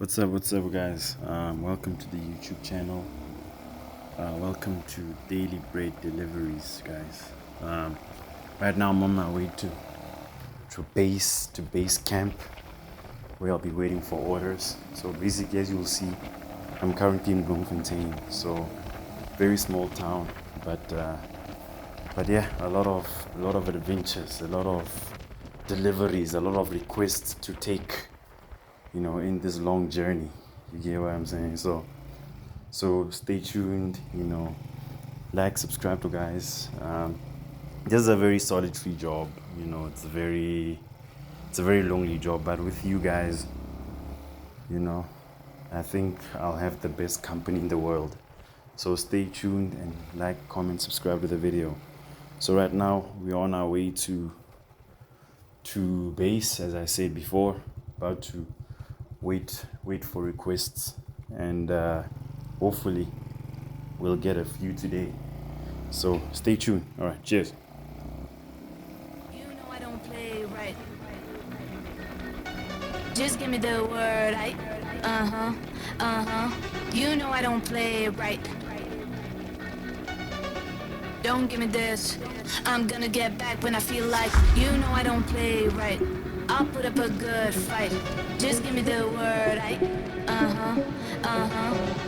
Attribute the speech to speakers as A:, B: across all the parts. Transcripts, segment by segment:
A: What's up, guys? Welcome to the YouTube channel. Welcome to Daily Bread Deliveries, guys. Right now, I'm on my way to base camp, where I'll be waiting for orders. So basically, as you'll see, I'm currently in Bloemfontein, so very small town, but yeah, a lot of adventures, a lot of deliveries, a lot of requests to take, in this long journey. You get what I'm saying? So stay tuned, like, subscribe to guys. This is a very solitary job, it's a very lonely job, but with you guys, you know, I think I'll have the best company in the world. So stay tuned and like, comment, subscribe to the video. So right now we're on our way to base, as I said before, about to wait for requests, and hopefully we'll get a few today. So stay tuned. All right, cheers.
B: You know I don't play right. Just give me the word. You know I don't play right. Don't give me this. I'm gonna get back when I feel like. You know I don't play right. I'll put up a good fight. Just give me the word.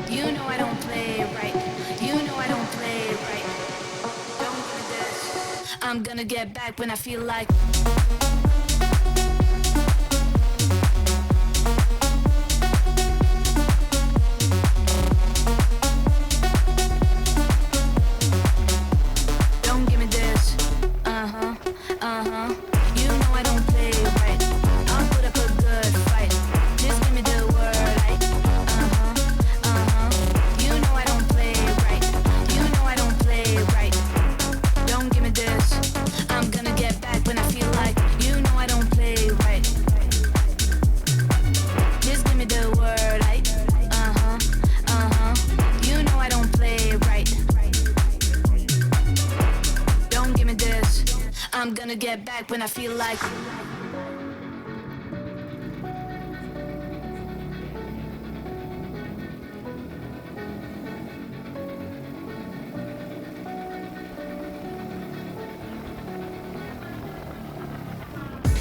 B: You know I don't play right. You know I don't play right. Don't give me this. I'm gonna get back when I feel like. Don't give me this. You know I don't play right. I'll put up a good fight. Just give me the word. You know I don't play right. You know I don't play right. Don't give me this. I'm gonna get back when I feel like. You know I don't play right. Just give me the word. You know I don't play right. Don't give me this. I'm gonna get back when I feel like.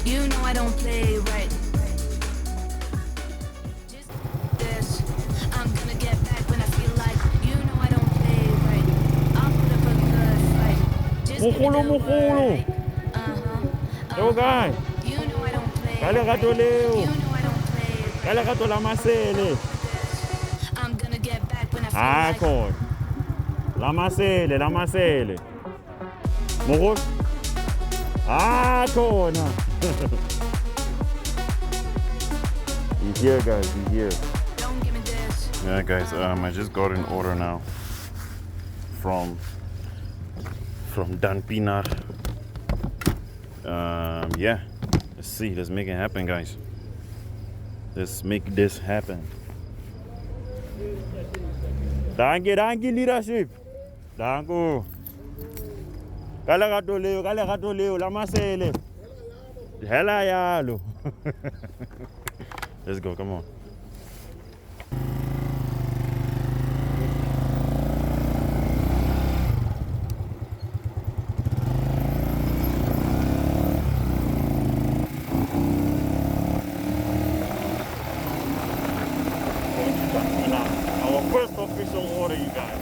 B: You know I don't play right. Just this. I'm gonna get back when I feel like. You know I don't play right. I'll put up a good fight. Just give me the word.
C: Yo guys,
B: You know I don't play
C: kale
B: right.
C: gato leo,
B: You know I don't play right.
C: kale gato la masele.
B: I'm gonna get back when I feel
C: Ah,
B: like.
C: con. La masele. Moro? Ah, con. You here, guys, you here.
B: Don't give me this.
A: Yeah, guys. I just got an order now from Dan Pinar. Yeah. Let's see. Let's make it happen, guys. Let's make this happen.
C: Thank you, leadership. Thank you. Kale gato leo, la masele. Hela yalo.
A: Let's go. Come on.
C: Our first official order, you guys.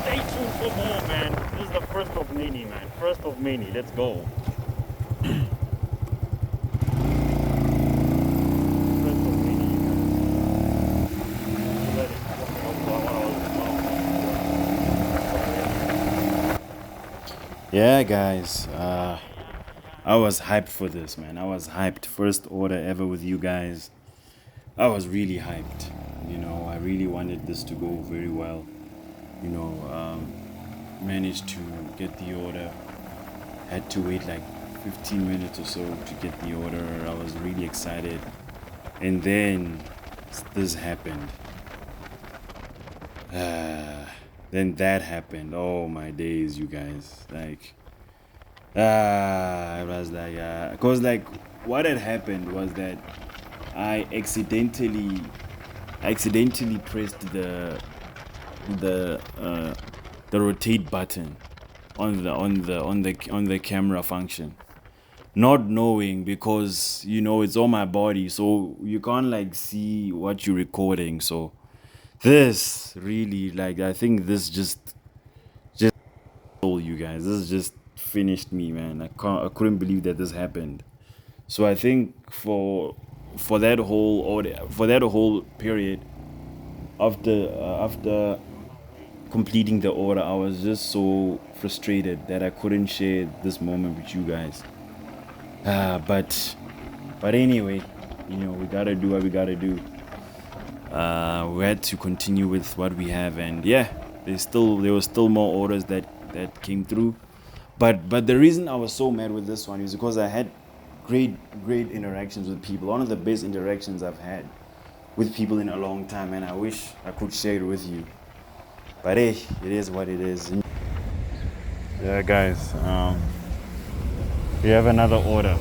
C: Stay tuned for more, man. This is the first of many, man. First of many. Let's go. First of many, you guys. Let it.
A: Yeah, guys. I was hyped for this, man. I was hyped. First order ever with you guys. I was really hyped. I really wanted this to go very well. Managed to get the order. Had to wait like 15 minutes or so to get the order. I was really excited. And then this happened. Then that happened. Oh my days, you guys. I was like, because like what had happened was that I accidentally I accidentally pressed the rotate button on the camera function, not knowing, because you know it's on my body, so you can't like see what you're recording. So this really, like, I think this just told you guys, this just finished me, man. I couldn't believe that this happened. So I think for that whole period after completing the order, I was just so frustrated that I couldn't share this moment with you guys. But anyway, you know, we gotta do what we gotta do. We had to continue with what we have, and yeah, there were still more orders that came through. But the reason I was so mad with this one is because I had great interactions with people. One of the best interactions I've had with people in a long time, and I wish I could share it with you. But hey, it is what it is. Yeah, guys, we have another order.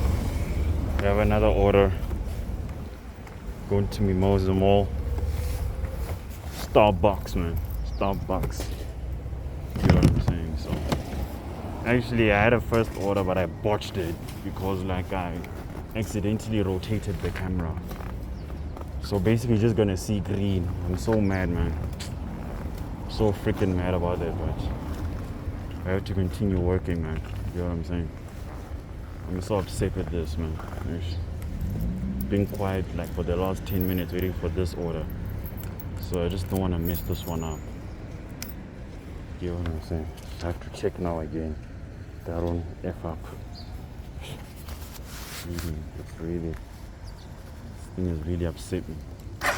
A: Going to Mimosa Mall. Starbucks, man. Starbucks. You know what I'm saying? So, actually, I had a first order, but I botched it because, like, I accidentally rotated the camera. So basically, just gonna see green. I'm so mad, man. So freaking mad about that, but I have to continue working, man. You know what I'm saying? I'm so upset with this, man. I've been quiet like for the last 10 minutes waiting for this order. So I just don't want to mess this one up. You know what I'm saying? I have to check now again. That don't F up. This thing has really upset me. But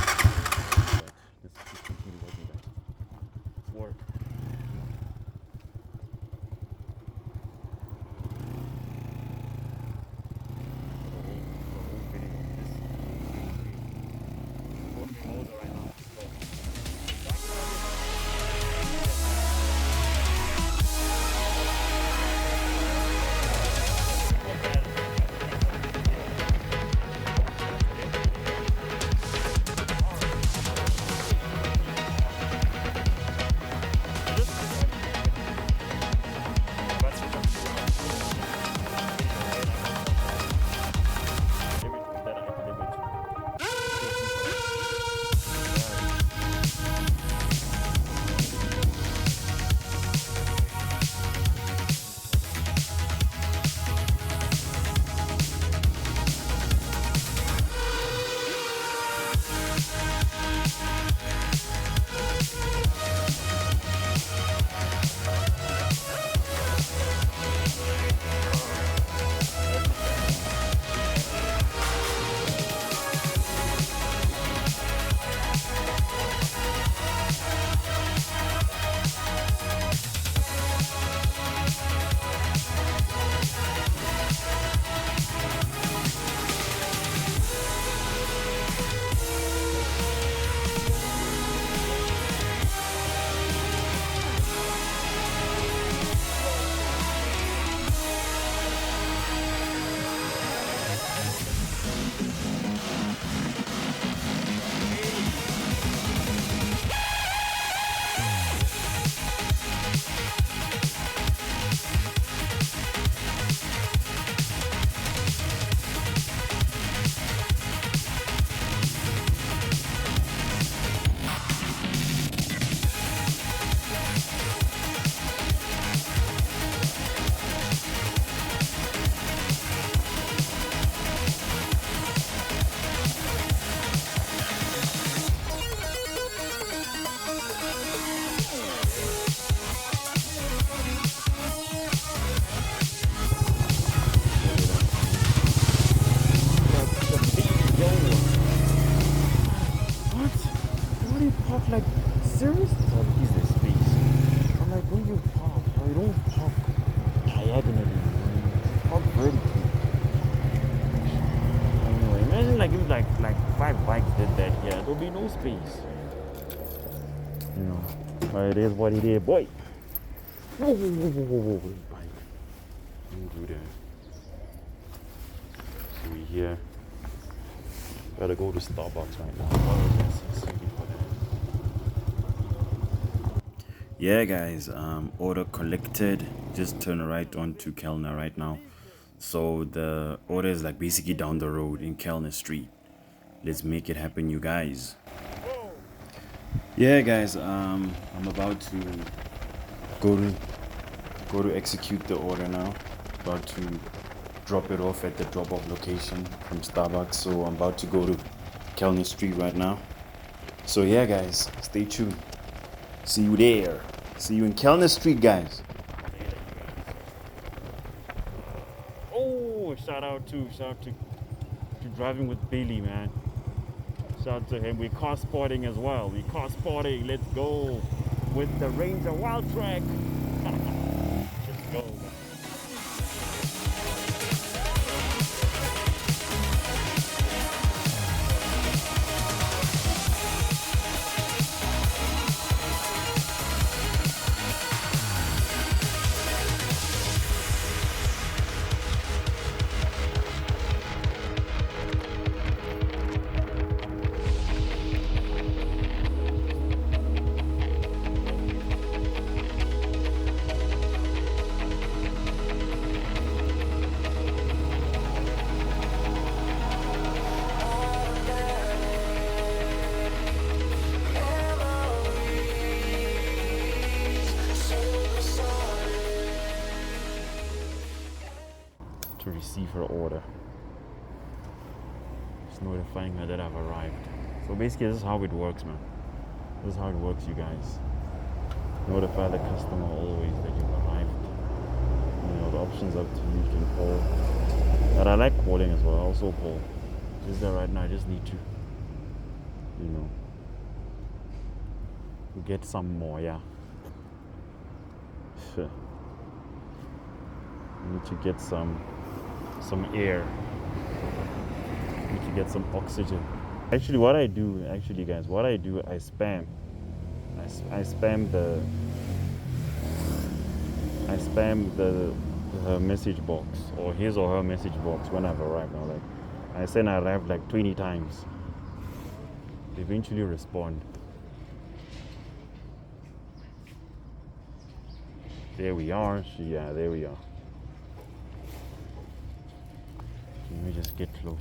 A: let's continue working back. Work. Like, seriously? What is this space? I'm like, when you park, you don't park diagonally, you park vertically. Anyway, imagine like if like 5 bikes did that here, there'll be no space. You know, but it is what it is, boy. Whoa, bike. Don't do that. So we here.
C: Gotta go to Starbucks right now.
A: Yeah, guys, order collected. Just turn right onto Kellner right now. So the order is like basically down the road in Kellner Street. Let's make it happen, you guys. Yeah, guys, I'm about to go to execute the order now. About to drop it off at the drop-off location from Starbucks. So I'm about to go to Kellner Street right now. So yeah, guys, stay tuned. See you there. See you in Kellner Street, guys.
C: Oh, shout out to driving with Billy, man. Shout out to him. We car sporting as well. We car sporting. Let's go with the Ranger Wild Track. Let's go. To receive her order. Just notifying her that I've arrived. So basically this is how it works, man. This is how it works, you guys. Notify the customer always that you've arrived. You know, the option's up to you. You can call. But I like calling as well. I also call. Just that right now I just need to, you know, to get some more, yeah. Need to get some air. Need to get some oxygen. Actually, what I do, guys, I spam. I spam her message box, or his or her message box when I've arrived. Now, like I send I arrived like 20 times. They eventually respond. There we are. Yeah, there we are. Let me just get closer.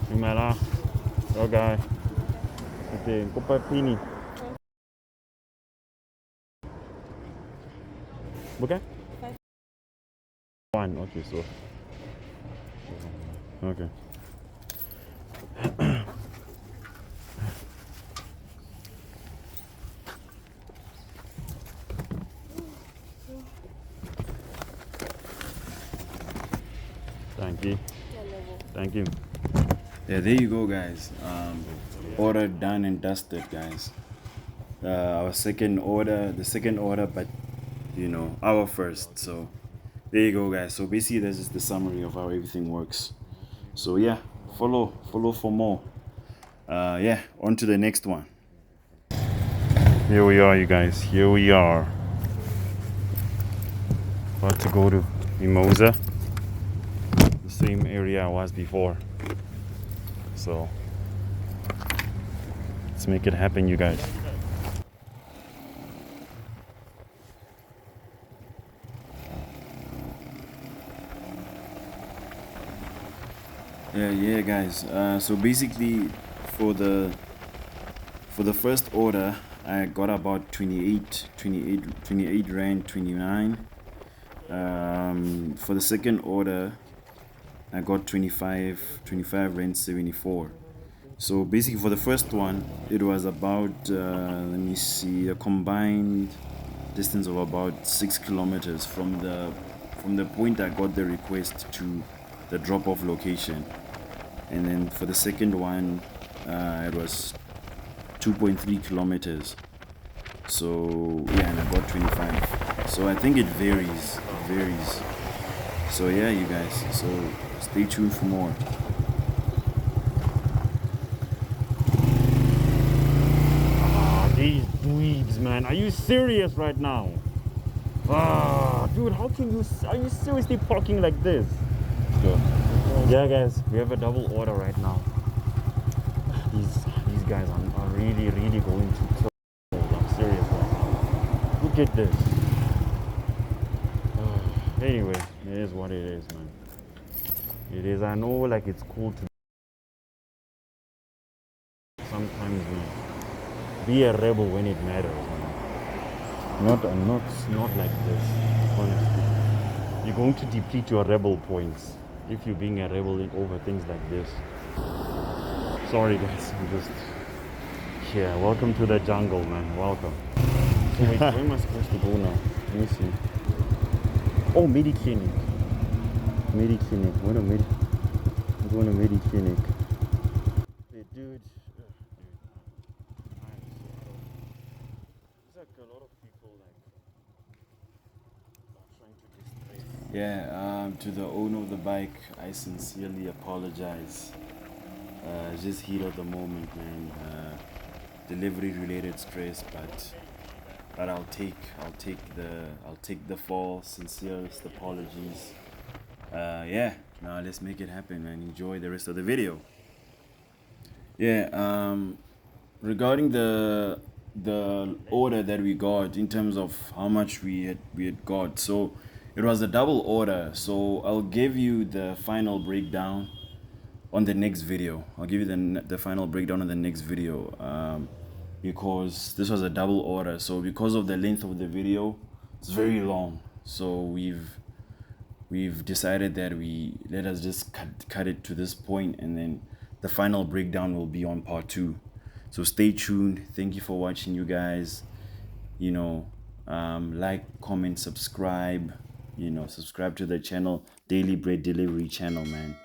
C: Simela. Okay. Okay, Copa Pini. Okay? 1, okay, so. Okay. Thank you. Thank you.
A: Yeah, there you go, guys. Order done and dusted, guys. The second order, but you know, our first. So there you go, guys. So basically, this is the summary of how everything works. So yeah, follow for more. Yeah, on to the next one.
C: Here we are, you guys. Here we are. About to go to Mimosa. The same area I was before. So let's make it happen, you guys.
A: Yeah, guys. So basically, for the first order, I got about 28 rand 29. For the second order, I got 25 rand 74. So basically, for the first one, it was about let me see, a combined distance of about 6 kilometers from the point I got the request to the drop-off location. And then for the second one, it was 2.3 kilometers. So yeah, and I got 25. So I think it varies. So yeah, you guys. So stay tuned for more.
C: These dweebs, man. Are you serious right now? Dude, how can you? Are you seriously parking like this?
A: Sure.
C: Yeah, guys, we have a double order right now. These guys are really going to kill. I'm serious right now. Look at this. Anyway, it is what it is, man. It is. I know, like, it's cool to sometimes, man, be a rebel when it matters, man. Not like this. Honestly, you're going to deplete your rebel points if you're being a rebel over things like this. Sorry, guys. I'm just yeah. Welcome to the jungle, man. Welcome. So wait, where am I supposed to go now? Let me see. Oh, Mediclinic. Mediclinic. I'm going to Mediclinic. Hey, dude. There's like a lot of people like trying to displace.
A: Yeah, to the owner of the bike, I sincerely apologize. Just heat of the moment, man. Delivery related stress, but I'll take the fall. Sincerest apologies. Yeah, now let's make it happen, man. Enjoy the rest of the video. Yeah, regarding the order that we got in terms of how much we had got, so it was a double order. So I'll give you the final breakdown on the next video. I'll give you the final breakdown on the next video, because this was a double order. So because of the length of the video, it's very long. So we've decided that let us just cut it to this point, and then the final breakdown will be on part 2. So stay tuned. Thank you for watching, you guys. Like, comment, subscribe. Subscribe to the channel, Daily Bread Delivery channel, man.